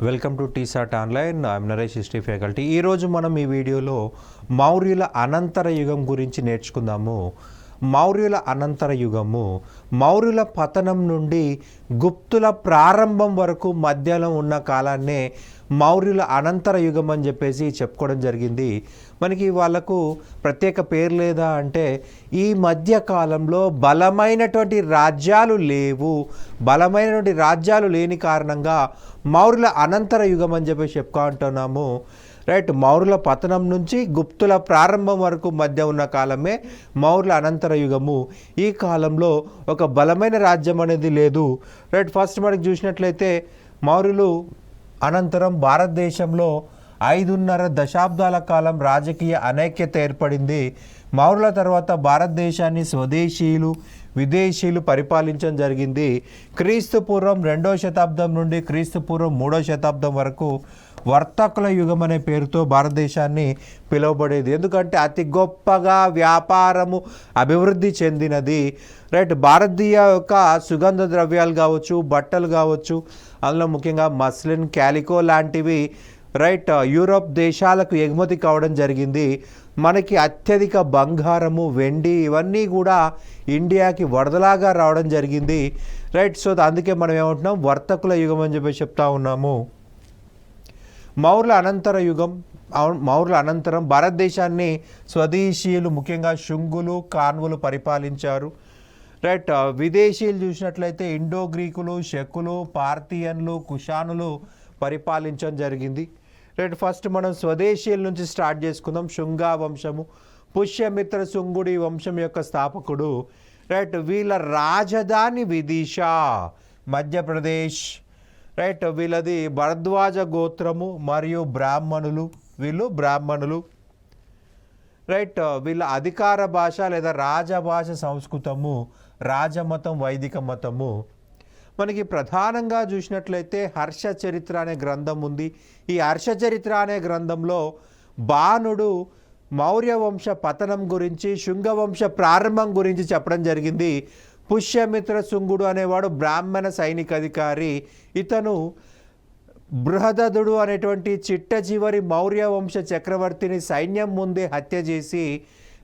Welcome to T-SAT online. I'm Naresh, history faculty. ఈరోజు మనం ఈ వీడియోలో మౌర్యుల అనంతర యుగం గురించి నేర్చుకుందాము. మౌర్యుల అనంతర యుగము మౌర్యుల పతనం నుండి గుప్తుల ప్రారంభం వరకు మధ్యలో ఉన్న కాలాన్నే మౌర్యుల అనంతర యుగం అని చెప్పేసి చెప్పుకోవడం జరిగింది. మనకి వాళ్ళకు ప్రత్యేక పేరు లేదా అంటే ఈ మధ్య కాలంలో బలమైనటువంటి రాజ్యాలు లేని కారణంగా మౌర్యుల అనంతర యుగం అని చెప్పేసి చెప్పుకుంటున్నాము. రైట్, మౌర్యుల పతనం నుంచి గుప్తుల ప్రారంభం వరకు మధ్య ఉన్న కాలమే మౌర్యుల అనంతర యుగము. ఈ కాలంలో ఒక బలమైన రాజ్యం అనేది లేదు. రైట్, ఫస్ట్ మనకి చూసినట్లయితే మౌర్యులు అనంతరం భారతదేశంలో 5.5 దశాబ్దాల కాలం రాజకీయ అనైక్యత ఏర్పడింది. మౌర్యుల తర్వాత భారతదేశాన్ని స్వదేశీయులు విదేశీయులు పరిపాలించడం జరిగింది. క్రీస్తు పూర్వం 2వ శతాబ్దం నుండి క్రీస్తు పూర్వం 3వ శతాబ్దం వరకు వర్తకుల యుగం అనే పేరుతో భారతదేశాన్ని పిలువబడేది. ఎందుకంటే అతి గొప్పగా వ్యాపారము అభివృద్ధి చెందినది. రైట్, భారతీయ యొక్క సుగంధ ద్రవ్యాలు కావచ్చు, బట్టలు కావచ్చు, అందులో ముఖ్యంగా మస్లిన్, క్యాలికో లాంటివి రైట్ యూరోప్ దేశాలకు ఎగుమతి కావడం జరిగింది. మనకి అత్యధిక బంగారము, వెండి ఇవన్నీ కూడా ఇండియాకి వరదలాగా రావడం జరిగింది. రైట్, సో అందుకే మనం ఏమంటున్నాం, వర్తకుల యుగం అని చెప్పి చెప్తా ఉన్నాము. మౌర్యుల అనంతరం భారతదేశాన్ని స్వదేశీయులు ముఖ్యంగా శుంగులు, కాన్వులు పరిపాలించారు. రైట్, విదేశీయులు చూసినట్లయితే ఇండో గ్రీకులు, శకులు, పార్థియన్లు, కుషానులు పరిపాలించడం జరిగింది. రైట్, ఫస్ట్ మనం స్వదేశీయుల నుంచి స్టార్ట్ చేసుకుందాం. శుంగా వంశము, పుష్యమిత్ర శుంగుడి వంశం యొక్క స్థాపకుడు. రైట్, వీళ్ళ రాజధాని విదిష, మధ్యప్రదేశ్. రైట్, వీళ్ళది భరద్వాజ గోత్రము మరియు వీళ్ళు బ్రాహ్మణులు. రైట్, వీళ్ళ అధికార భాష లేదా రాజభాష సంస్కృతము, రాజమతం వైదిక మతము. మనకి ప్రధానంగా చూసినట్లయితే హర్ష చరిత్ర అనే గ్రంథం ఉంది. ఈ హర్ష చరిత్ర అనే గ్రంథంలో బాణుడు మౌర్య వంశ పతనం గురించి, శుంగవంశ ప్రారంభం గురించి చెప్పడం జరిగింది. పుష్యమిత్ర శుంగుడు అనేవాడు బ్రాహ్మణ సైనిక అధికారి. ఇతను బృహదదుడు అనేటువంటి చిట్ట చివరి మౌర్య వంశ చక్రవర్తిని సైన్యం ముందే హత్య చేసి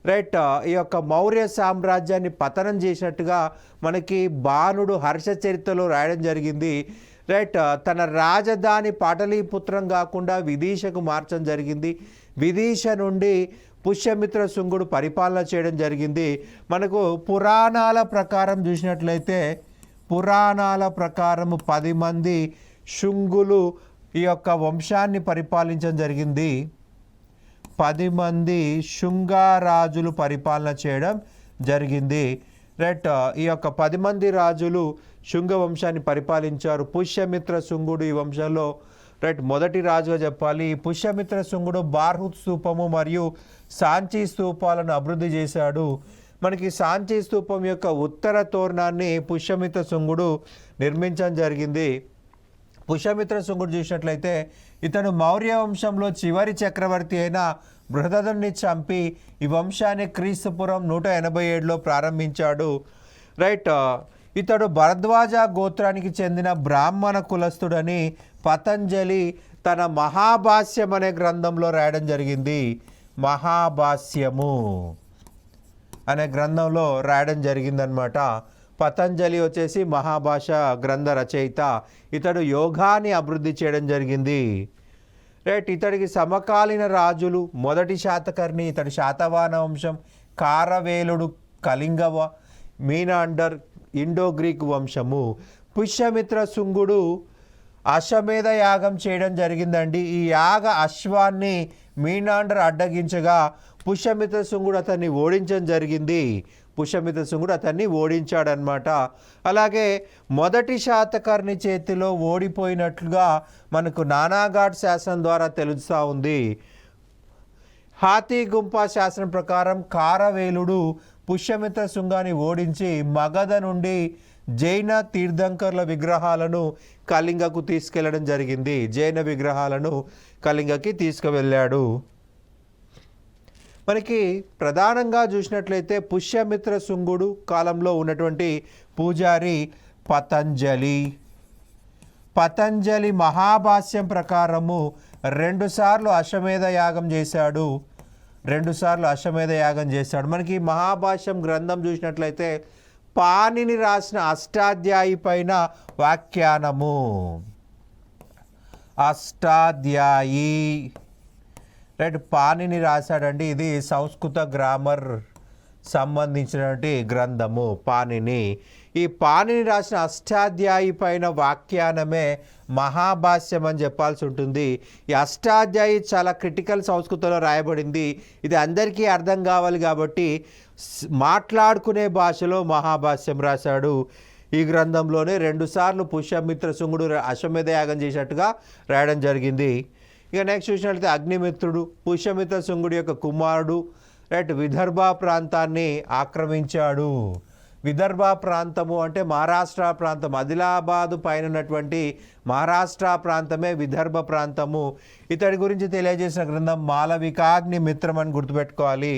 రైట్ ఈ యొక్క మౌర్య సామ్రాజ్యాన్ని పతనం చేసినట్టుగా మనకి బాణుడు హర్ష చరిత్రలో రాయడం జరిగింది. రైట్, తన రాజధాని పాటలీపుత్రం కాకుండా విదిషకు మార్చడం జరిగింది. విదిష నుండి పుష్యమిత్ర శుంగుడు పరిపాలన చేయడం జరిగింది. మనకు పురాణాల ప్రకారం చూసినట్లయితే 10 మంది శుంగులు ఈ యొక్క వంశాన్ని పరిపాలించడం జరిగింది. 10 మంది శుంగారాజులు పరిపాలన చేయడం జరిగింది. రైట్, ఈ యొక్క 10 మంది రాజులు శుంగ వంశాన్ని పరిపాలించారు. పుష్యమిత్ర శుంగుడు ఈ వంశంలో రైట్ మొదటి రాజుగా చెప్పాలి. ఈ పుష్యమిత్ర శుంగుడు బార్హుత్ స్తూపము మరియు సాంచి స్తూపాలను అభివృద్ధి చేశాడు. మనకి సాంచి స్తూపం యొక్క ఉత్తర తోరణాన్ని పుష్యమిత్ర శుంగుడు నిర్మించడం జరిగింది. పుష్యమిత్ర శుంగుడు చూసినట్లయితే ఇతను మౌర్య వంశంలో చివరి చక్రవర్తి అయిన బృహదదుని చంపి ఈ వంశాన్ని క్రీస్తుపురం 187లో ప్రారంభించాడు. రైట్, ఇతడు భరద్వాజ గోత్రానికి చెందిన బ్రాహ్మణ కులస్తుడని పతంజలి తన మహాభాష్యం అనే గ్రంథంలో రాయడం జరిగింది. మహాభాష్యము అనే గ్రంథంలో రాయడం జరిగిందనమాట. పతంజలి వచ్చేసి మహాభాష గ్రంథ రచయిత. ఇతడు యోగాన్ని అభివృద్ధి చేయడం జరిగింది. రైట్, ఇతడికి సమకాలీన రాజులు మొదటి శాతకర్ణి, ఇతడి శాతవాహన వంశం, కారవేలుడు కళింగవ, మీనాండర్ ఇండో గ్రీక్ వంశము. పుష్యమిత్ర శుంగుడు అశ్వమేధ యాగం చేయడం జరిగిందండి. ఈ యాగ అశ్వాన్ని మీనాండర్ అడ్డగించగా పుష్యమిత్ర శుంగుడు అతన్ని ఓడించడం జరిగింది. పుష్యమిత్ర శుంగుడు అతన్ని ఓడించాడనమాట. అలాగే మొదటి శాతకర్ణి చేతిలో ఓడిపోయినట్లుగా మనకు నానాఘాట్ శాసనం ద్వారా తెలుస్తూ ఉంది. హాతీ గుంప శాసనం ప్రకారం కారవేలుడు పుష్యమిత్ర శుంగాన్ని ఓడించి మగధ నుండి జైన తీర్థంకర్ల విగ్రహాలను కళింగకు తీసుకెళ్లడం జరిగింది. జైన విగ్రహాలను కళింగకి తీసుకువెళ్ళాడు. మనకి ప్రధానంగా చూసినట్లయితే పుష్యమిత్ర శుంగుడు కాలంలో ఉన్నటువంటి పూజారి పతంజలి. పతంజలి మహాభాష్యం ప్రకారము 2 సార్లు అశ్వమేధ యాగం చేశాడు. 2 సార్లు అశ్వమేధ యాగం చేశాడు. మనకి మహాభాష్యం గ్రంథం చూసినట్లయితే పాణిని రాసిన అష్టాధ్యాయి పైన వ్యాఖ్యానము. అష్టాధ్యాయి రైట్, పాణిని రాశాడండి. ఇది సంస్కృత గ్రామర్ సంబంధించినటువంటి గ్రంథము పాణిని. ఈ పాణిని రాసిన అష్టాధ్యాయి పైన వ్యాఖ్యానమే మహాభాష్యం అని చెప్పాల్సి ఉంటుంది. ఈ అష్టాధ్యాయి చాలా క్రిటికల్ సంస్కృతంలో రాయబడింది. ఇది అందరికీ అర్థం కావాలి కాబట్టి మాట్లాడుకునే భాషలో మహాభాష్యం రాశాడు. ఈ గ్రంథంలోనే 2 సార్లు పుష్యమిత్ర శుంగుడు అశ్వమేధ యాగం చేసినట్టుగా రాయడం జరిగింది. ఇక నెక్స్ట్ చూసినట్లయితే అగ్నిమిత్రుడు పుష్యమిత్ర శుంగుడి యొక్క కుమారుడు. రైట్, విదర్భ ప్రాంతాన్ని ఆక్రమించాడు. విదర్భ ప్రాంతము అంటే మహారాష్ట్ర ప్రాంతం, ఆదిలాబాదు పైన ఉన్నటువంటి మహారాష్ట్ర ప్రాంతమే విదర్భ ప్రాంతము. ఇతడి గురించి తెలియజేసిన గ్రంథం మాలవికాగ్ని మిత్రం అని గుర్తుపెట్టుకోవాలి.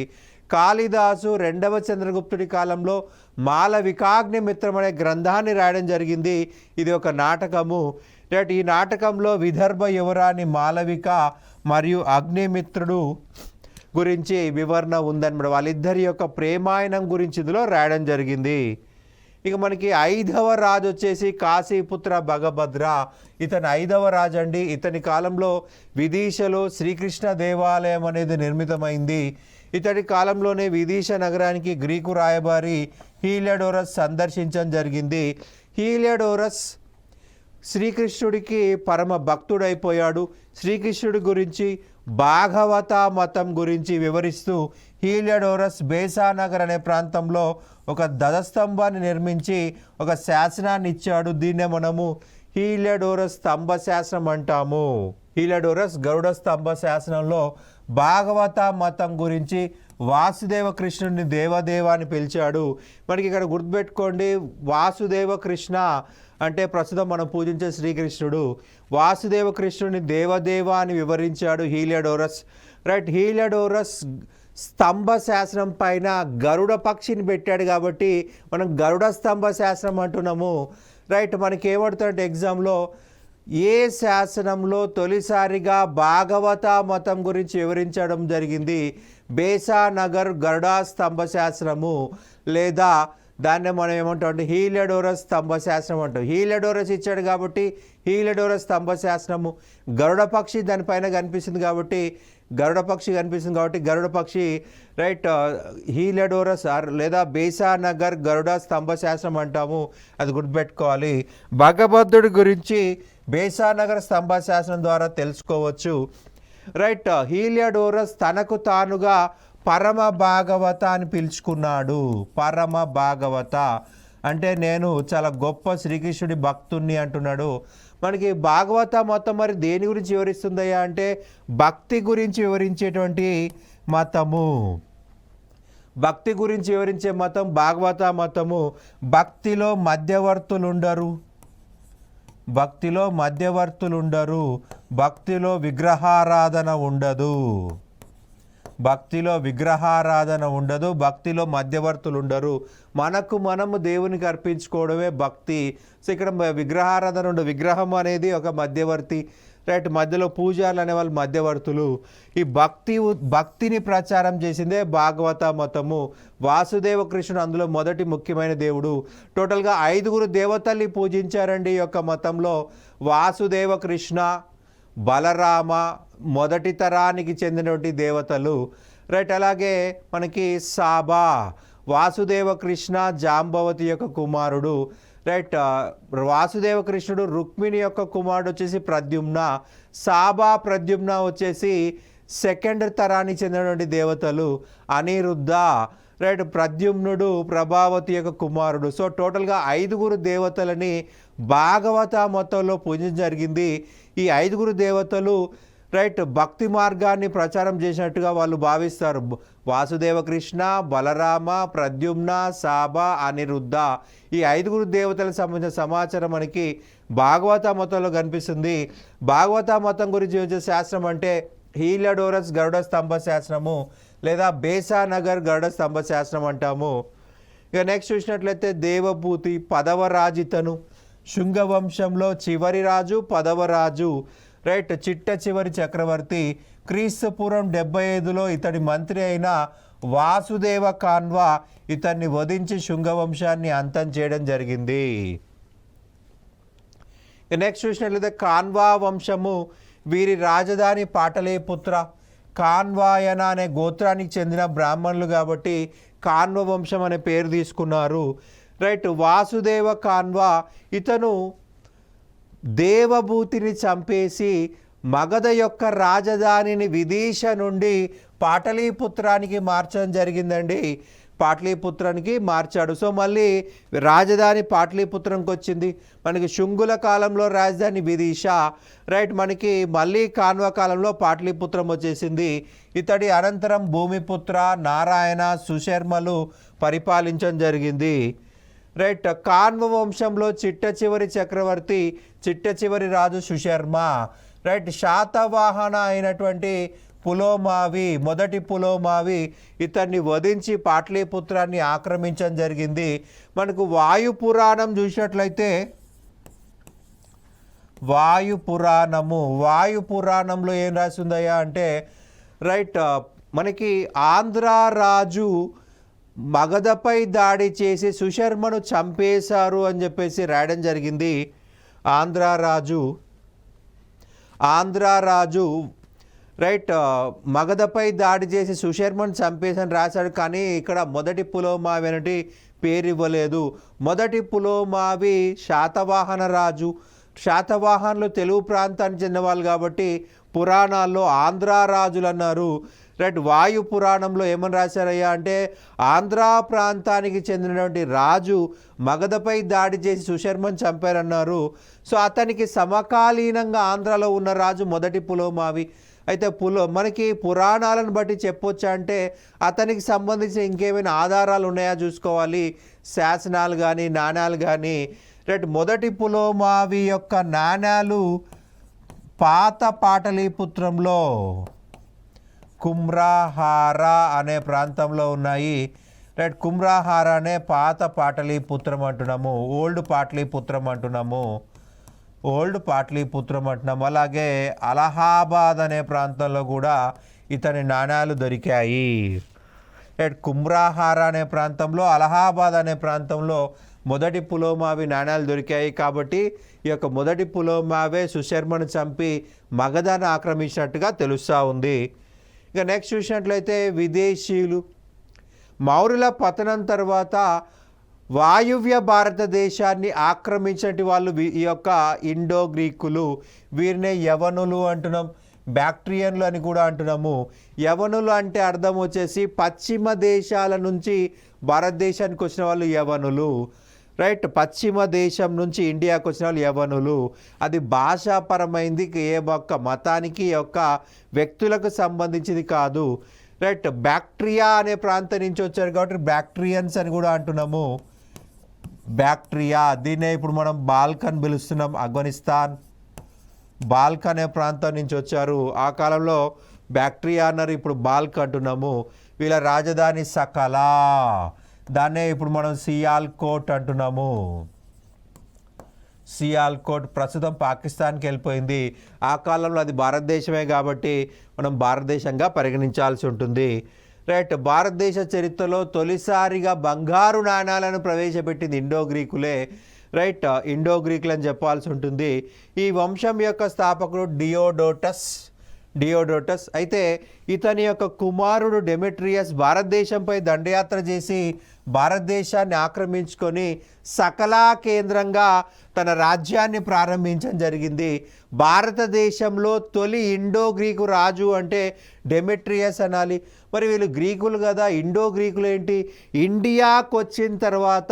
కాళిదాసు 2వ చంద్రగుప్తుడి కాలంలో మాలవికాగ్ని మిత్రం అనే గ్రంథాన్ని రాయడం జరిగింది. ఇది ఒక నాటకము. రైట్, ఈ నాటకంలో విదర్భ యువరాణి మాలవిక మరియు అగ్నిమిత్రుడు గురించి వివరణ ఉందన్నమాట. వాళ్ళిద్దరి యొక్క ప్రేమాయణం గురించి ఇందులో రాయడం జరిగింది. ఇక మనకి 5వ రాజు వచ్చేసి కాశీపుత్ర భగభద్ర. ఇతను 5వ రాజు అండి. ఇతని కాలంలో విదిశలో శ్రీకృష్ణ దేవాలయం అనేది నిర్మితమైంది. ఇతడి కాలంలోనే విదిశ నగరానికి గ్రీకు రాయబారి హీలియోడోరస్ సందర్శించడం జరిగింది. హీలియోడోరస్ శ్రీకృష్ణుడికి పరమ భక్తుడైపోయాడు. శ్రీకృష్ణుడి గురించి భాగవత మతం గురించి వివరిస్తూ హీలియోడోరస్ బేసానగర్ అనే ప్రాంతంలో ఒక ధ్వజస్తంభాన్ని నిర్మించి ఒక శాసనాన్ని ఇచ్చాడు. దీన్నే మనము హీలియోడోరస్ స్తంభ శాసనం అంటాము. హీలియోడోరస్ గరుడ స్తంభ శాసనంలో భాగవత మతం గురించి వాసుదేవ కృష్ణుడిని దేవదేవ అని పిలిచాడు. మనకి ఇక్కడ గుర్తుపెట్టుకోండి, వాసుదేవ కృష్ణ అంటే ప్రస్తుతం మనం పూజించే శ్రీకృష్ణుడు. వాసుదేవ కృష్ణుడిని దేవదేవ అని వివరించాడు హీలియోడోరస్. రైట్, హీలియోడోరస్ స్తంభ శాసనం పైన గరుడ పక్షిని పెట్టాడు కాబట్టి మనం గరుడ స్తంభ శాసనం అంటున్నాము. రైట్, మనకి ఏమడుతుందంటే ఎగ్జామ్లో ఏ శాసనంలో తొలిసారిగా భాగవత మతం గురించి వివరించడం జరిగింది? బేసానగర్ గరుడ స్తంభ శాసనము, లేదా దాన్ని మనం ఏమంటాం అంటే హీలియోడోరస్ స్తంభ శాసనం అంటాం. హీలియోడోరస్ ఇచ్చాడు కాబట్టి హీలియోడోరస్ స్తంభ శాసనము. గరుడ పక్షి దానిపైన కనిపిస్తుంది కాబట్టి గరుడ పక్షి రైట్, హీలియోడోరస్ లేదా బేసానగర్ గరుడ స్తంభ శాసనం అంటాము. అది గుర్తుపెట్టుకోవాలి. భగభద్రుడి గురించి బేసానగర్ స్తంభ శాసనం ద్వారా తెలుసుకోవచ్చు. రైట్, హీలియోడోరస్ తనకు తానుగా పరమ భాగవత అని పిలుచుకున్నాడు. పరమ భాగవత అంటే నేను చాలా గొప్ప శ్రీకృష్ణుడి భక్తుణ్ణి అంటున్నాడు. మనకి భాగవత మతం మరి దేని గురించి వివరిస్తుందయ్యా అంటే భక్తి గురించి వివరించేటువంటి మతము. భక్తి గురించి వివరించే మతం భాగవత మతము. భక్తిలో మధ్యవర్తులు ఉండరు. భక్తిలో విగ్రహారాధన ఉండదు. భక్తిలో మధ్యవర్తులు ఉండరు. మనము దేవునికి అర్పించుకోవడమే భక్తి. సో ఇక్కడ విగ్రహారాధన ఉండదు. విగ్రహం అనేది ఒక మధ్యవర్తి. రైట్, మధ్యలో పూజారులు అనేవాళ్ళు మధ్యవర్తులు. ఈ భక్తిని ప్రచారం చేసిందే భాగవత మతము. వాసుదేవ కృష్ణుడు అందులో మొదటి ముఖ్యమైన దేవుడు. టోటల్గా 5 దేవతల్ని పూజించారండి ఈ యొక్క మతంలో. వాసుదేవ కృష్ణ, బలరామ మొదటి తరానికి చెందినటువంటి దేవతలు. రైట్, అలాగే మనకి సాబా వాసుదేవ కృష్ణ జాంబవతి యొక్క కుమారుడు. రైట్, వాసుదేవ కృష్ణుడు రుక్మిణి యొక్క కుమారుడు వచ్చేసి ప్రద్యుమ్న. సాబా ప్రద్యుమ్న వచ్చేసి సెకండ్ తరానికి చెందినటువంటి దేవతలు. అనిరుద్ధ రైట్, ప్రద్యుమ్నుడు ప్రభావతి యొక్క కుమారుడు. సో టోటల్గా 5 దేవతలని భాగవత మొత్తంలో పూజించడం జరిగింది. ఈ 5 దేవతలు రైట్ భక్తి మార్గాన్ని ప్రచారం చేసినట్టుగా వాళ్ళు భావిస్తారు. వాసుదేవ కృష్ణ, బలరామ, ప్రద్యుమ్న, సాబా, అనిరుద్ధ ఈ 5 దేవతలకు సంబంధించిన సమాచారం మనకి భాగవత మతంలో కనిపిస్తుంది. భాగవత మతం గురించి వచ్చే శాస్త్రం అంటే హీలియోడోరస్ గరుడ స్తంభ శాస్త్రము లేదా బేసానగర్ గరుడ స్తంభ శాస్త్రం అంటాము. ఇక నెక్స్ట్ చూసినట్లయితే దేవభూతి 10వ రాజితను. శుంగ వంశంలో చివరి రాజు 10వ రాజు, రైట్, చిట్ట చివరి చక్రవర్తి. క్రీస్తుపూర్వం 75లో ఇతడి మంత్రి అయిన వాసుదేవ కాన్వా ఇతన్ని వధించి శుంగ వంశాన్ని అంతం చేయడం జరిగింది. నెక్స్ట్ చూసినట్లయితే కాన్వా వంశము, వీరి రాజధాని పాటలీపుత్ర. కాన్వాయన అనే గోత్రానికి చెందిన బ్రాహ్మణులు కాబట్టి కాన్వ వంశం అనే పేరు తీసుకున్నారు. రైట్, వాసుదేవ కాన్వా ఇతను దేవభూతిని చంపేసి మగధ యొక్క రాజధానిని విదిశ నుండి పాటలీపుత్రానికి మార్చడం జరిగిందండి. పాటలీపుత్రానికి మార్చాడు. సో మళ్ళీ రాజధాని పాటలీపుత్రంకి వచ్చింది. మనకి శుంగుల కాలంలో రాజధాని విదిశ, రైట్, మనకి మళ్ళీ కాన్వ కాలంలో పాటలీపుత్రం వచ్చేసింది. ఇతడి అనంతరం భూమిపుత్ర, నారాయణ, సుశర్మలు పరిపాలించడం జరిగింది. రైట్, కాన్వ వంశంలో చిట్ట చివరి చక్రవర్తి, చిట్ట చివరి రాజు సుశర్మ. రైట్, శాతవాహన అయినటువంటి పులోమావి, మొదటి పులోమావి ఇతన్ని వధించి పాటలీపుత్రాన్ని ఆక్రమించడం జరిగింది. మనకు వాయు పురాణం చూసినట్లయితే వాయు పురాణంలో ఏం రాసిందయ్యా అంటే, రైట్, మనకి ఆంధ్ర రాజు మగధపై దాడి చేసి సుశర్మను చంపేశారు అని చెప్పేసి రాయడం జరిగింది. ఆంధ్ర రాజు రైట్, మగధపై దాడి చేసి సుశర్మను చంపేసని రాశాడు. కానీ ఇక్కడ మొదటి పులోమావి అనేది పేరు ఇవ్వలేదు. మొదటి పులోమావి శాతవాహన రాజు. శాతవాహనులు తెలుగు ప్రాంతానికి చెందిన వాళ్ళు కాబట్టి పురాణాల్లో ఆంధ్ర రాజులు అన్నారు. రైట్, వాయు పురాణంలో ఏమని రాశారయ్యా అంటే, ఆంధ్ర ప్రాంతానికి చెందినటువంటి రాజు మగధపై దాడి చేసి సుశర్మను చంపారన్నారు. సో అతనికి సమకాలీనంగా ఆంధ్రాలో ఉన్న రాజు మొదటి పులోమావి. అయితే మనకి పురాణాలను బట్టి చెప్పొచ్చా అంటే, అతనికి సంబంధించిన ఇంకేమైనా ఆధారాలు ఉన్నాయా చూసుకోవాలి, శాసనాలు కానీ నాణ్యాలు కానీ. రైట్, మొదటి పులోమావి యొక్క నాణ్యాలు పాత పాటలీపుత్రంలో కుమ్రాహార అనే ప్రాంతంలో ఉన్నాయి. రైట్, కుమ్రాహార అనే పాత పాటలీపుత్రం అంటున్నాము, ఓల్డ్ పాటలీపుత్రం అంటున్నాము. అలాగే అలహాబాద్ అనే ప్రాంతంలో కూడా ఇతని నాణ్యాలు దొరికాయి. రైట్, కుమ్రాహార అనే ప్రాంతంలో, అలహాబాద్ అనే ప్రాంతంలో మొదటి పులోమావి నాణ్యాలు దొరికాయి. కాబట్టి ఈ యొక్క మొదటి పులోమావే సుశర్మను చంపి మగధను ఆక్రమించినట్టుగా తెలుస్తూ ఉంది. ఇక నెక్స్ట్ చూసినట్లయితే విదేశీయులు. మౌర్యుల పతనం తర్వాత వాయువ్య భారతదేశాన్ని ఆక్రమించినటువంటి వాళ్ళు ఈ యొక్క ఇండో గ్రీకులు. వీరినే యవనులు అంటున్నాం, బ్యాక్ట్రియన్లు అని కూడా అంటున్నాము. యవనులు అంటే అర్థం వచ్చేసి పశ్చిమ దేశాల నుంచి భారతదేశానికి వచ్చిన వాళ్ళు యవనులు. రైట్, పశ్చిమ దేశం నుంచి ఇండియాకు వచ్చిన వాళ్ళు యవనులు. అది భాషాపరమైంది, ఏ ఒక్క మతానికి యొక్క వ్యక్తులకు సంబంధించింది కాదు. రైట్, బ్యాక్ట్రియా అనే ప్రాంతం నుంచి వచ్చారు కాబట్టి బ్యాక్ట్రియన్స్ అని కూడా అంటున్నాము. బ్యాక్ట్రియా, దీన్నే ఇప్పుడు మనం బాల్కన్ పిలుస్తున్నాం. ఆఫ్ఘనిస్తాన్ బాల్క్ అనే ప్రాంతం నుంచి వచ్చారు. ఆ కాలంలో బ్యాక్ట్రియా అన్నారు, ఇప్పుడు బాల్క్ అంటున్నాము. వీళ్ళ రాజధాని సకలా, దాన్నే ఇప్పుడు మనం సియాల్కోట్ అంటున్నాము. సియాల్కోట్ ప్రస్తుతం పాకిస్తాన్కి వెళ్ళిపోయింది. ఆ కాలంలో అది భారతదేశమే కాబట్టి మనం భారతదేశంగా పరిగణించాల్సి ఉంటుంది. రైట్, భారతదేశ చరిత్రలో తొలిసారిగా బంగారు నాణాలను ప్రవేశపెట్టింది ఇండో గ్రీకులే. రైట్, ఇండో గ్రీకులు అని చెప్పాల్సి ఉంటుంది. ఈ వంశం యొక్క స్థాపకుడు డియోడోటస్. అయితే ఇతని యొక్క కుమారుడు డెమెట్రియస్ భారతదేశంపై దండయాత్ర చేసి భారతదేశాన్ని ఆక్రమించుకొని సకలా కేంద్రంగా తన రాజ్యాన్ని ప్రారంభించడం జరిగింది. భారతదేశంలో తొలి ఇండో గ్రీకు రాజు అంటే డెమెట్రియస్ అనాలి. మరి వీళ్ళు గ్రీకులు కదా, ఇండో గ్రీకులు ఏంటి? ఇండియాకు వచ్చిన తర్వాత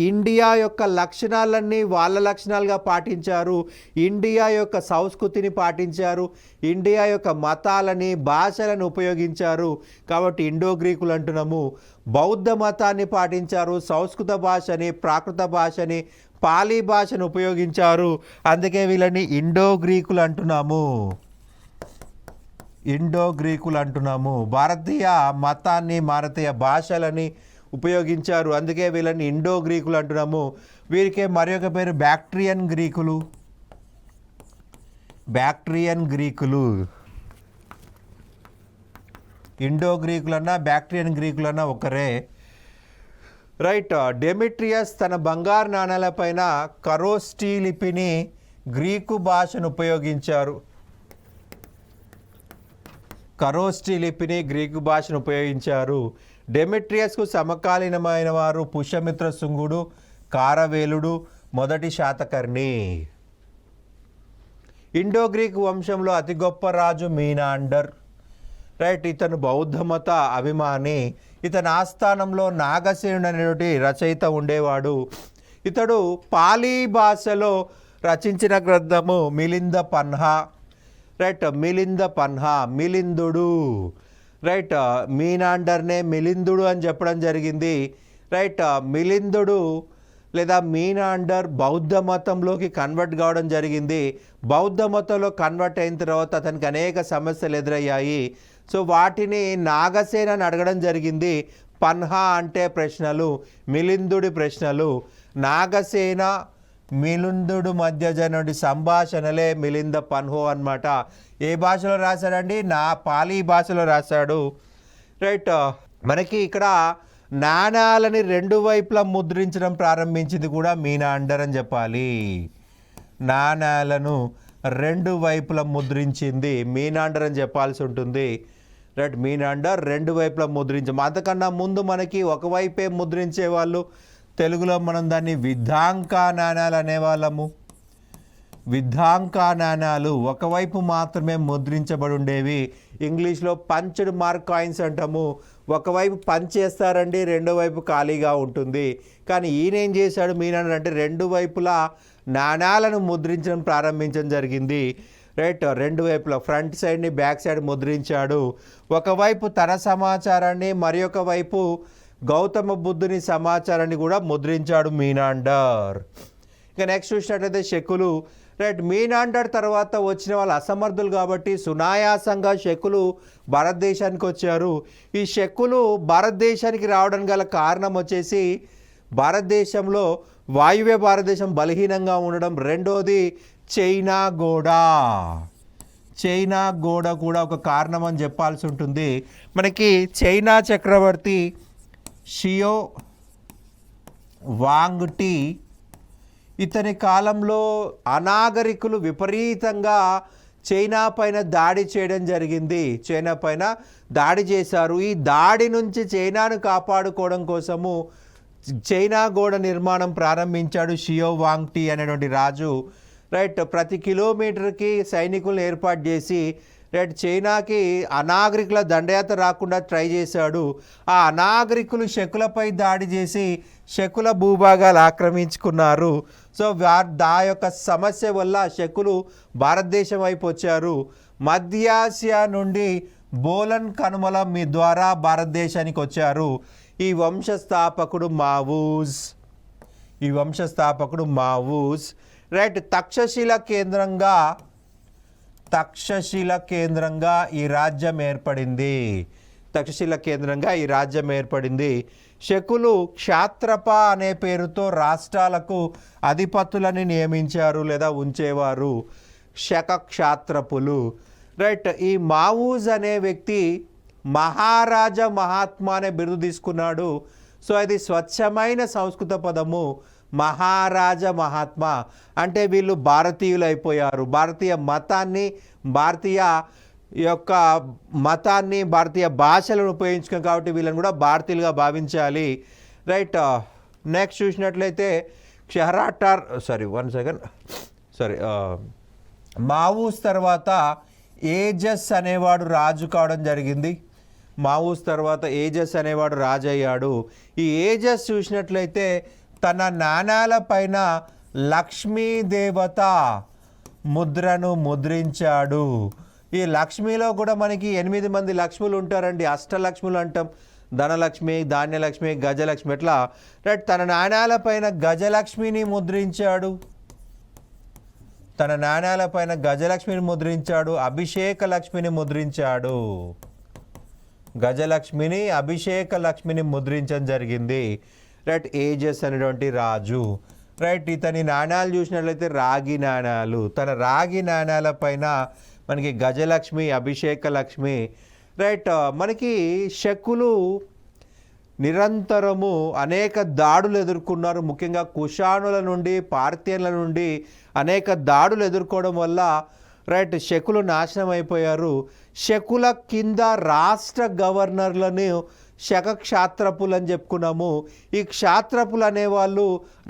ఇండియా యొక్క లక్షణాలన్నీ వాళ్ళ లక్షణాలుగా పాటించారు. ఇండియా యొక్క సంస్కృతిని పాటించారు. ఇండియా యొక్క మతాలని, భాషలను ఉపయోగించారు. కాబట్టి ఇండో గ్రీకులు అంటున్నాము. బౌద్ధ మతాన్ని పాటించారు. సంస్కృత భాషని, ప్రాకృత భాషని, పాలీ భాషను ఉపయోగించారు. అందుకే వీళ్ళని ఇండో గ్రీకులు అంటున్నాము. భారతీయ మతాన్ని, భారతీయ భాషలని ఉపయోగించారు. అందుకే వీళ్ళని ఇండో గ్రీకులు అంటున్నాము. వీరికే మరి ఒక పేరు బ్యాక్ట్రియన్ గ్రీకులు. బ్యాక్ట్రియన్ గ్రీకులు, ఇండో గ్రీకులన్నా బ్యాక్ట్రియన్ గ్రీకులన్నా ఒకరే. రైట్. డెమిట్రియస్ తన బంగారు నాణాలపైన కరోస్టీ లిపిని గ్రీకు భాషను ఉపయోగించారు. కరోస్టీ లిపిని గ్రీకు భాషను ఉపయోగించారు. డెమిట్రియస్కు సమకాలీనమైన వారు పుష్యమిత్ర శుంగుడు, కారవేలుడు, మొదటి శాతకర్ణి. ఇండో గ్రీక్ వంశంలో అతి గొప్ప రాజు మీనాండర్. రైట్. ఇతను బౌద్ధ మత అభిమాని. ఇతని ఆస్థానంలో నాగసేనుడు అనేటువంటి రచయిత ఉండేవాడు. ఇతడు పాలీ భాషలో రచించిన గ్రంథము మిలింద పన్హా. రైట్. మిలింద పన్హా, మిలిందుడు. రైట్. మీనాండర్నే మిలిందుడు అని చెప్పడం జరిగింది. రైట్. మిలిందుడు లేదా మీనాండర్ బౌద్ధ మతంలోకి కన్వర్ట్ కావడం జరిగింది. బౌద్ధ మతంలో కన్వర్ట్ అయిన తర్వాత అతనికి అనేక సమస్యలు ఎదురయ్యాయి. సో వాటిని నాగసేనని అడగడం జరిగింది. పన్హా అంటే ప్రశ్నలు, మిలిందుడి ప్రశ్నలు. నాగసేన మిలిందుడు మధ్య జరిగిన సంభాషణలే మిలింద పన్హో అన్నమాట. ఏ భాషలో రాశాడండి? పాలీ భాషలో రాశాడు. రైట్. మనకి ఇక్కడ నాణాలని రెండు వైపులా ముద్రించడం ప్రారంభించింది కూడా మీనాండర్ అని చెప్పాలి. నాణాలను రెండు వైపులా ముద్రించింది మీనాండర్ అని చెప్పాల్సి ఉంటుంది. రైట్. మీనాండర్ రెండు వైపులా ముద్రించాం. అంతకన్నా ముందు మనకి ఒకవైపే ముద్రించే వాళ్ళు, తెలుగులో మనం దాన్ని విద్ధాంక నాణాలు అనేవాళ్ళము. విద్ధాంక నాణాలు ఒకవైపు మాత్రమే ముద్రించబడి ఉండేవి. ఇంగ్లీష్లో పంచ్డ్ మార్క్ కాయిన్స్ అంటాము. ఒకవైపు పంచ్ చేస్తారండి, రెండో వైపు ఖాళీగా ఉంటుంది. కానీ ఈయన ఏం చేశాడు మీనాండర్ అంటే రెండు వైపులా నాణాలను ముద్రించడం ప్రారంభించడం జరిగింది. రైట్. రెండు వైపులా ఫ్రంట్ సైడ్ని బ్యాక్ సైడ్ ముద్రించాడు. ఒకవైపు తన సమాచారాన్ని, మరి ఒక వైపు గౌతమ బుద్ధుని సమాచారాన్ని కూడా ముద్రించాడు మీనాండర్. ఇక నెక్స్ట్ చూసినట్లయితే శకులు. రైట్. మీనాండర్ తర్వాత వచ్చిన వాళ్ళు అసమర్థులు కాబట్టి సునాయాసంగా శకులు భారతదేశానికి వచ్చారు. ఈ శకులు భారతదేశానికి రావడానికి గల కారణం వచ్చేసి భారతదేశంలో వాయువ్య భారతదేశం బలహీనంగా ఉండడం, రెండోది చైనా గోడ. చైనా గోడ కూడా ఒక కారణం అని చెప్పాల్సి ఉంటుంది. మనకి చైనా చక్రవర్తి షియో వాంగ్టీ, ఇతని కాలంలో అనాగరికులు విపరీతంగా చైనా పైన దాడి చేయడం జరిగింది. చైనా పైన దాడి చేశారు. ఈ దాడి నుంచి చైనాను కాపాడుకోవడం కోసము చైనా గోడ నిర్మాణం ప్రారంభించాడు షియో వాంగ్టీ అనేటువంటి రాజు. రైట్. ప్రతి కిలోమీటర్కి సైనికులను ఏర్పాటు చేసి రైట్ చైనాకి అనాగరికుల దండయాత్ర రాకుండా ట్రై చేశాడు. ఆ అనాగరికులు శకులపై దాడి చేసి శకుల భూభాగాలు ఆక్రమించుకున్నారు. సో ఆ యొక్క సమస్య వల్ల శకులు భారతదేశం వైపు వచ్చారు. మధ్యాసియా నుండి బోలన్ కనుమల మీ ద్వారా భారతదేశానికి వచ్చారు. ఈ వంశస్థాపకుడు మావూజ్. ఈ వంశస్థాపకుడు మావూజ్. రైట్. తక్షశిల కేంద్రంగా ఈ రాజ్యం ఏర్పడింది. తక్షశిల కేంద్రంగా ఈ రాజ్యం ఏర్పడింది. శకులు క్షాత్రప అనే పేరుతో రాష్ట్రాలకు అధిపతులని నియమించారు లేదా ఉంచేవారు. శక క్షాత్రపులు. రైట్. ఈ మావూజ్ అనే వ్యక్తి మహారాజా మహాత్మా అనే బిరుదు తీసుకున్నాడు. సో ఇది స్వచ్ఛమైన సంస్కృత పదము. మహారాజా మహాత్మా అంటే వీళ్ళు భారతీయులు అయిపోయారు. భారతీయ మతాన్ని, భారతీయ భారతీయ భాషలను ఉపయోగించుకున్నాం కాబట్టి వీళ్ళని కూడా భారతీయులుగా భావించాలి. రైట్. నెక్స్ట్ చూసినట్లయితే మావూస్ తర్వాత ఏజస్ అనేవాడు రాజు కావడం జరిగింది. మావూస్ తర్వాత ఏజస్ అనేవాడు రాజు అయ్యాడు. ఈ ఏజస్ చూసినట్లయితే తన నాణాల పైన లక్ష్మీదేవత ముద్రను ముద్రించాడు. ఈ లక్ష్మిలో కూడా మనకి 8 మంది లక్ష్ములు ఉంటారండి. అష్టలక్ష్ములు అంటాం. ధనలక్ష్మి, ధాన్యలక్ష్మి, గజలక్ష్మి ఎట్లా. రైట్. తన నాణాల పైన గజలక్ష్మిని ముద్రించాడు. తన నాణాల పైన గజలక్ష్మిని ముద్రించాడు. అభిషేక లక్ష్మిని ముద్రించాడు. గజలక్ష్మిని, అభిషేక లక్ష్మిని ముద్రించడం జరిగింది. రైట్, ఏజస్ అనేటువంటి రాజు. రైట్, ఇతని నాణ్యాలు చూసినట్లయితే రాగి నాణ్యాలు. తన రాగి నాణ్యాల పైన మనకి గజలక్ష్మి, అభిషేక లక్ష్మి. రైట్, మనకి శకులు నిరంతరము అనేక దాడులు ఎదుర్కొన్నారు. ముఖ్యంగా కుషాణుల నుండి, పార్థియన్ల నుండి అనేక దాడులు ఎదుర్కోవడం వల్ల రైట్ శకులు నాశనం అయిపోయారు. శకుల కింద రాష్ట్ర గవర్నర్లను శక క్షాత్రపులు అని చెప్పుకున్నాము. ఈ క్షాత్రపులు అనేవాళ్ళు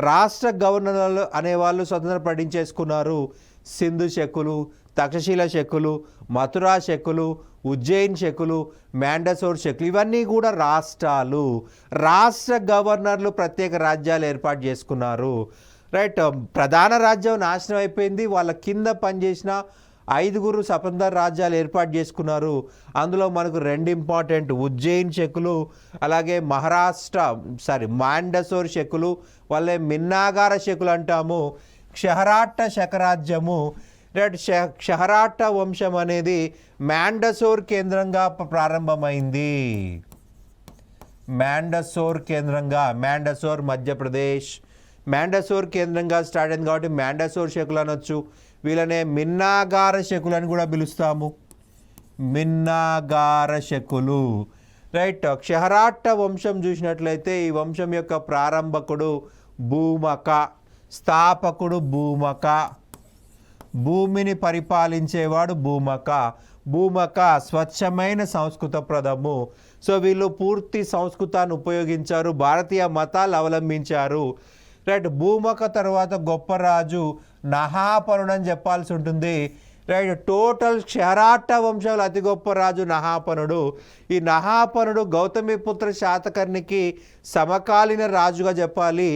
రాష్ట్ర గవర్నర్లు అనేవాళ్ళు స్వతంత్ర పడించేసుకున్నారు. సింధు శకులు, తక్షశిల శకులు, మథురా శకులు, ఉజ్జయిన్ శకులు, మ్యాండసోర్ శకులు, ఇవన్నీ కూడా రాష్ట్రాలు. రాష్ట్ర గవర్నర్లు ప్రత్యేక రాజ్యాలు ఏర్పాటు చేసుకున్నారు. రైట్, ప్రధాన రాజ్యం నాశనం అయిపోయింది. వాళ్ళ కింద పనిచేసిన 5 స్వతంత్ర రాజ్యాలు ఏర్పాటు చేసుకున్నారు. అందులో మనకు 2 ఇంపార్టెంట్, ఉజ్జయిన్ శకులు, అలాగే మ్యాండసోర్ శకులు, వాళ్ళే మిన్నాగార శకులు అంటాము. క్షహరాట్ట శకరాజ్యము. రైట్, క్షహరాట్ట వంశం అనేది మ్యాండసోర్ కేంద్రంగా ప్రారంభమైంది. మ్యాండసోర్ కేంద్రంగా, మ్యాండసోర్ మధ్యప్రదేశ్, మ్యాండసోర్ కేంద్రంగా స్టార్ట్ అయింది కాబట్టి మ్యాండసోర్ శకులు అనొచ్చు. వీళ్ళనే మిన్నాగార శకులు అని కూడా పిలుస్తాము. మిన్నాగార శకులు. రైట్, క్షహరాట్ట వంశం చూసినట్లయితే ఈ వంశం యొక్క ప్రారంభకుడు భూమక, స్థాపకుడు భూమక, భూమిని పరిపాలించేవాడు భూమక. భూమక స్వచ్ఛమైన సంస్కృత ప్రథము. సో వీళ్ళు పూర్తి సంస్కృతాన్ని ఉపయోగించారు, భారతీయ మతాలు అవలంబించారు. రైట్, భూమక తర్వాత గొప్ప రాజు నహాపనుడు అని చెప్పాల్సి ఉంటుంది. రైట్, టోటల్ క్షహరాట్ట వంశంలో అతి గొప్ప రాజు నహాపనుడు. ఈ నహాపనుడు గౌతమిపుత్ర శాతకర్ణికి సమకాలీన రాజుగా చెప్పాలి.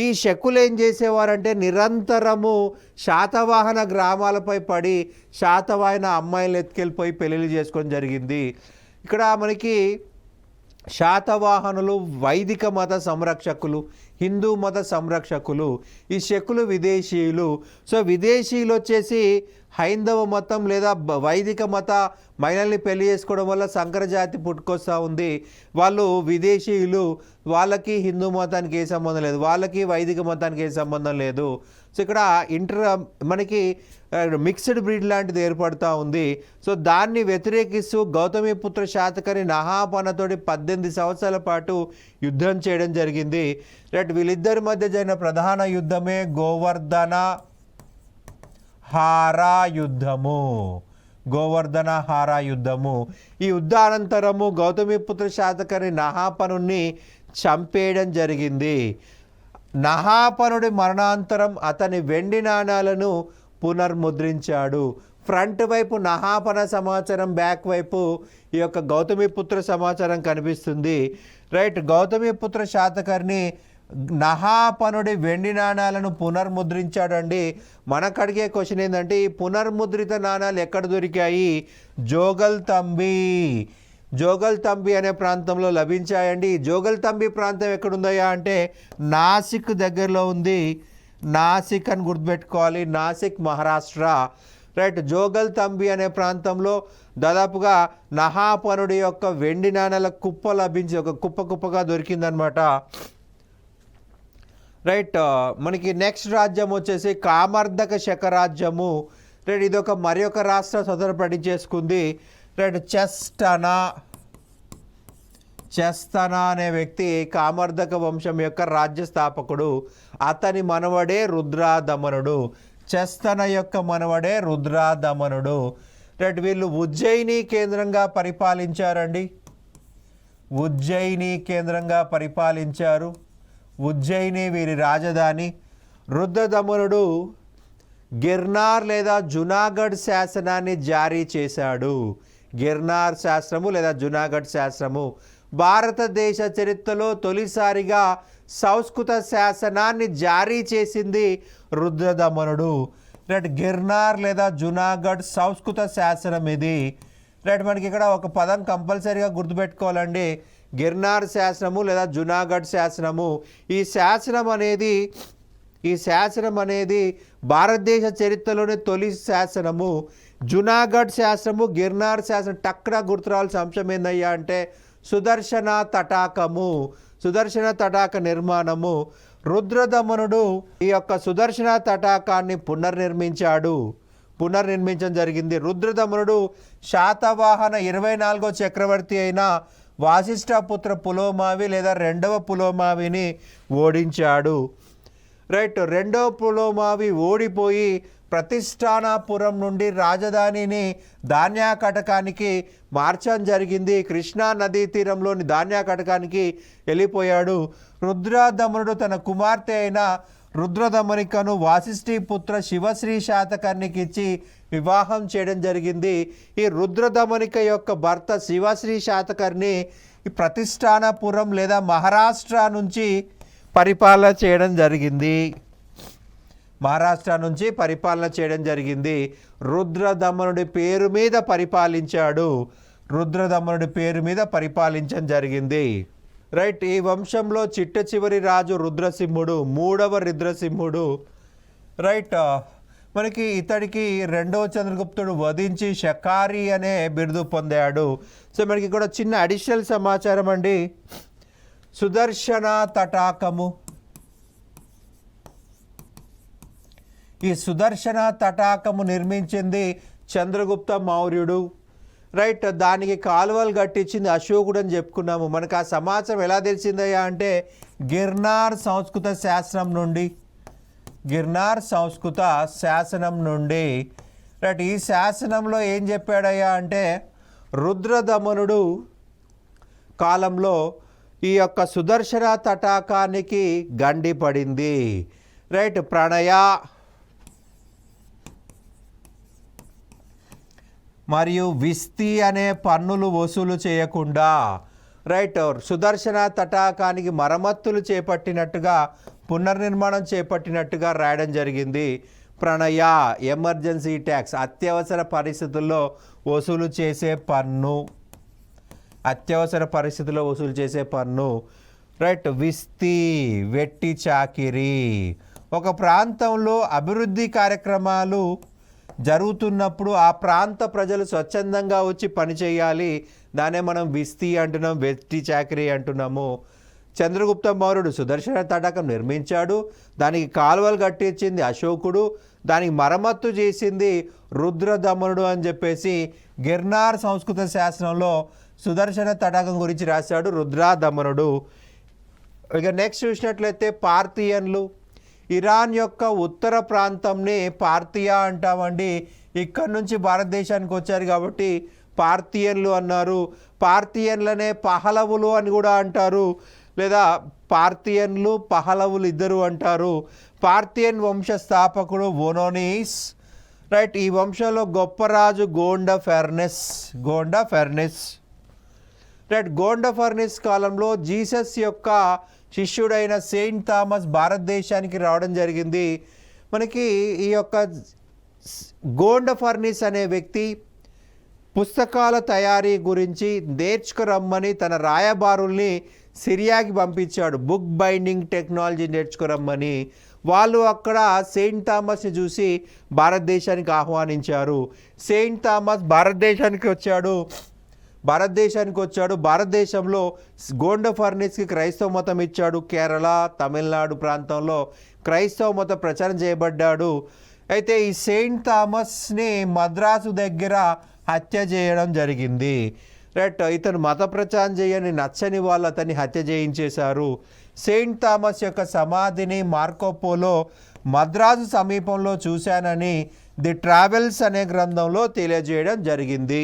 ఈ శకులు ఏం చేసేవారంటే నిరంతరము శాతవాహన గ్రామాలపై పడి శాతవాహన అమ్మాయిలు ఎత్తుకెళ్ళిపోయి పెళ్ళిళ్ళు చేసుకోవడం జరిగింది. ఇక్కడ మనకి శాతవాహనులు వైదిక మత సంరక్షకులు, హిందూ మత సంరక్షకులు. ఈ శకులు విదేశీయులు. సో విదేశీయులు వచ్చేసి హైందవ మతం లేదా వైదిక మత మహిళల్ని పెళ్లి చేసుకోవడం వల్ల సంకరజాతి పుట్టుకొస్తూ ఉంది. వాళ్ళు విదేశీయులు, వాళ్ళకి హిందూ మతానికి ఏ సంబంధం లేదు, వాళ్ళకి వైదిక మతానికి ఏ సంబంధం లేదు. సో ఇక్కడ మనకి మిక్స్డ్ బ్రీడ్ లాంటిది ఏర్పడుతూ ఉంది. సో దాన్ని వ్యతిరేకిస్తూ గౌతమిపుత్ర శాతకర్ణి నహాపనతోటి 18 సంవత్సరాల పాటు యుద్ధం చేయడం జరిగింది. రైట్, వీళ్ళిద్దరి మధ్య జరిగిన ప్రధాన యుద్ధమే గోవర్ధన హారా యుద్ధము. గోవర్ధన హారా యుద్ధము. ఈ యుద్ధానంతరము గౌతమిపుత్ర శాతకర్ణి నహాపనుని చంపేయడం జరిగింది. నహాపనుడి మరణాంతరం అతని వెండి నాణాలను పునర్ముద్రించాడు. ఫ్రంట్ వైపు నహాపన సమాచారం, బ్యాక్ వైపు ఈ యొక్క గౌతమిపుత్ర సమాచారం కనిపిస్తుంది. రైట్, గౌతమిపుత్ర శాతకర్ణి నహాపనుడి వెండి నాణాలను పునర్ముద్రించాడండి. మనకు అడిగే క్వశ్చన్ ఏంటంటే ఈ పునర్ముద్రిత నాణాలు ఎక్కడ దొరికాయి? జోగల్ తంబి అనే ప్రాంతంలో లభించాయండి. జోగల్ తంబి ప్రాంతం ఎక్కడుందయా అంటే నాసిక్ దగ్గరలో ఉంది. నాసిక్ అని గుర్తుపెట్టుకోవాలి, నాసిక్ మహారాష్ట్ర. రైట్, జోగల్ తంబి అనే ప్రాంతంలో దాదాపుగా నహాపనుడి యొక్క వెండి నాణాల కుప్ప లభించి ఒక కుప్పగా దొరికిందనమాట. రైట్, మనకి నెక్స్ట్ రాజ్యం వచ్చేసి కామర్దక శక రాజ్యము. రైట్, ఇది ఒక మరి ఒక రాష్ట్రం స్వతంత్ర చేసుకుంది. రైట్, చెస్తనా అనే వ్యక్తి కామర్దక వంశం యొక్క రాజ్య స్థాపకుడు. అతని మనవడే రుద్రాదమనుడు. చెస్తన యొక్క మనవడే రుద్రాదమనుడు. రైట్, వీళ్ళు ఉజ్జయిని కేంద్రంగా పరిపాలించారండి. ఉజ్జయిని కేంద్రంగా పరిపాలించారు. ఉజ్జయిని వీరి రాజధాని. రుద్రదమనుడు గిర్నార్ లేదా జునాగఢ్ శాసనాన్ని జారీ చేశాడు. గిర్నార్ శాస్త్రము లేదా జునాగఢ్ శాస్త్రము భారతదేశ చరిత్రలో తొలిసారిగా సంస్కృత శాసనాన్ని జారీ చేసింది రుద్రదమనుడు. రైట్, గిర్నార్ లేదా జునాగఢ్ సంస్కృత శాసనం ఇది. రైట్, మనకి ఇక్కడ ఒక పదం కంపల్సరీగా గుర్తుపెట్టుకోవాలండి, గిర్నార్ శాసనము లేదా జునాగఢ్ శాసనము. ఈ శాసనం అనేది భారతదేశ చరిత్రలోని తొలి శాసనము. జునాగఢ్ శాసనము, గిర్నార్ శాసనం టక్రా గుర్తురావాల్సిన అంశం ఏందయ్యా అంటే సుదర్శన తటాకము, సుదర్శన తటాక నిర్మాణము. రుద్రదమనుడు ఈ యొక్క సుదర్శన తటాకాన్ని పునర్నిర్మించడం జరిగింది. రుద్రదమనుడు శాతవాహన 24వ చక్రవర్తి అయిన వాసిష్ఠపుత్ర పులోమావి లేదా రెండవ పులోమావిని ఓడించాడు. రైట్, రెండవ పులోమావి ఓడిపోయి ప్రతిష్టానాపురం నుండి రాజధానిని ధాన్యాకటకానికి మార్చడం జరిగింది. కృష్ణా నదీ తీరంలోని ధాన్యాకటకానికి వెళ్ళిపోయాడు. రుద్రదమనుడు తన కుమార్తె అయిన రుద్రదమనికను వాసిష్ఠీపుత్ర శివశ్రీ శాతకర్ణికి ఇచ్చి వివాహం చేయడం జరిగింది. ఈ రుద్రదమనిక యొక్క భర్త శివశ్రీ శాతకర్ణి ఈ ప్రతిష్టానపురం లేదా మహారాష్ట్ర నుంచి పరిపాలన చేయడం జరిగింది. రుద్రదమనుడి పేరు మీద పరిపాలించడం జరిగింది. రైట్, ఈ వంశంలో చిట్ట చివరి రాజు రుద్రసింహుడు, మూడవ రుద్రసింహుడు. రైట్, మనకి ఇతడికి రెండవ చంద్రగుప్తుడు వధించి షకారి అనే బిరుదు పొందాడు. సో మనకి ఇక్కడ చిన్న అడిషనల్ సమాచారం అండి. సుదర్శన తటాకము, ఈ సుదర్శన తటాకము నిర్మించింది చంద్రగుప్త మౌర్యుడు. రైట్, దానికి కాలువలు కట్టించింది అశోకుడు అని చెప్పుకున్నాము. మనకు ఆ సమాచారం ఎలా తెలిసిందయ్యా అంటే గిర్నార్ సంస్కృత శాసనం నుండి. రైట్, ఈ శాసనంలో ఏం చెప్పాడయ్యా అంటే రుద్రదమనుడు కాలంలో ఈ యొక్క సుదర్శన తటాకానికి గండి పడింది. రైట్, ప్రణయ మరియు విస్తి అనే పన్నులు వసూలు చేయకుండా రైట్ సుదర్శన తటాకానికి మరమ్మతులు చేపట్టినట్టుగా, పునర్నిర్మాణం చేపట్టినట్టుగా రాయడం జరిగింది. ప్రణయ ఎమర్జెన్సీ ట్యాక్స్, అత్యవసర పరిస్థితుల్లో వసూలు చేసే పన్ను. రైట్, విస్తి వెట్టి చాకిరి, ఒక ప్రాంతంలో అభివృద్ధి కార్యక్రమాలు జరుగుతున్నప్పుడు ఆ ప్రాంత ప్రజలు స్వచ్ఛందంగా వచ్చి పని చేయాలి, దాన్నే మనం విస్తి అంటున్నాం, వెట్టి చాకరీ అంటున్నాము. చంద్రగుప్త మౌర్యుడు సుదర్శన తటాకం నిర్మించాడు, దానికి కాలువలు కట్టించింది అశోకుడు, దానికి మరమ్మత్తు చేసింది రుద్రదమనుడు అని చెప్పేసి గిర్నార్ సంస్కృత శాసనంలో సుదర్శన తటాకం గురించి రాశాడు రుద్రదమనుడు. ఇక నెక్స్ట్ చూసినట్లయితే పార్థియన్లు, ఇరాన్ యొక్క ఉత్తర ప్రాంతంని పార్థియా అంటామండి. ఇక్కడ నుంచి భారతదేశానికి వచ్చారు కాబట్టి పార్థియన్లు అన్నారు. పార్థియన్లనే పహలవులు అని కూడా అంటారు, లేదా పార్థియన్లు పహలవులు ఇద్దరు అంటారు. పార్థియన్ వంశ స్థాపకుడు వోనోనిస్. రైట్, ఈ వంశంలో గొప్ప రాజు గోండ ఫెర్నెస్. రైట్, గోండ ఫెర్నెస్ కాలంలో జీసస్ యొక్క శిష్యుడైన సెయింట్ థామస్ భారతదేశానికి రావడం జరిగింది. మనకి ఈ యొక్క గోండ ఫెర్నెస్ అనే వ్యక్తి పుస్తకాల తయారీ గురించి నేర్చుకురమ్మని తన రాయబారుల్ని సిరియాకి పంపించాడు. బుక్ బైండింగ్ టెక్నాలజీ నేర్చుకురమ్మని. వాళ్ళు అక్కడ సెయింట్ థామస్ని చూసి భారతదేశానికి ఆహ్వానించారు. సెయింట్ థామస్ భారతదేశానికి వచ్చాడు. భారతదేశంలో గోండ ఫెర్నెస్కి క్రైస్తవ మతం ఇచ్చాడు. కేరళ, తమిళనాడు ప్రాంతంలో క్రైస్తవ మత ప్రచారం చేయబడ్డాడు. అయితే ఈ సెయింట్ థామస్ని మద్రాసు దగ్గర హత్య చేయడం జరిగింది. రైట్, ఇతను మత ప్రచారం చేయని నచ్చని వాళ్ళు అతన్ని హత్య చేయించేశారు. సెయింట్ థామస్ యొక్క సమాధిని మార్కోపోలో మద్రాసు సమీపంలో చూశానని ది ట్రావెల్స్ అనే గ్రంథంలో తెలియజేయడం జరిగింది.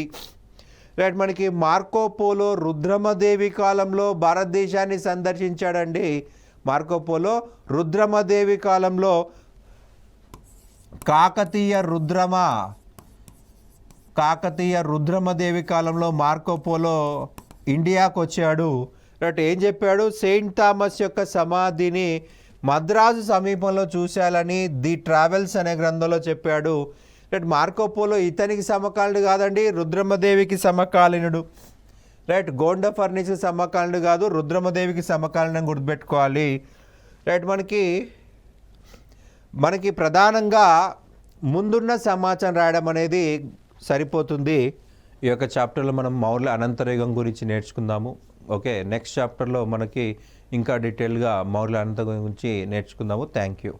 రైట్, మనకి మార్కోపోలో రుద్రమదేవి కాలంలో భారతదేశాన్ని సందర్శించాడండి. మార్కోపోలో రుద్రమదేవి కాలంలో కాకతీయ రుద్రమదేవి కాలంలో మార్కోపోలో ఇండియాకు వచ్చాడు. రైట్, ఏం చెప్పాడు? సెయింట్ థామస్ యొక్క సమాధిని మద్రాసు సమీపంలో చూశాలని ది ట్రావెల్స్ అనే గ్రంథంలో చెప్పాడు. రైట్, మార్కోపోలో ఇతనికి సమకాలీనుడు కాదండి, రుద్రమదేవికి సమకాలీనుడు. రైట్, గోండ ఫెర్నెస్కి సమకాలీనుడు కాదు, రుద్రమదేవికి సమకాలీనం గుర్తుపెట్టుకోవాలి. రైట్, మనకి ప్రధానంగా ముందున్న సమాచారం రాయడం అనేది సరిపోతుంది. ఈ యొక్క చాప్టర్లో మనం మౌర్య అనంతయుగం గురించి నేర్చుకుందాము. ఓకే, నెక్స్ట్ చాప్టర్లో మనకి ఇంకా డీటెయిల్గా మౌర్య అనంతయుగం గురించి నేర్చుకుందాము. Thank you.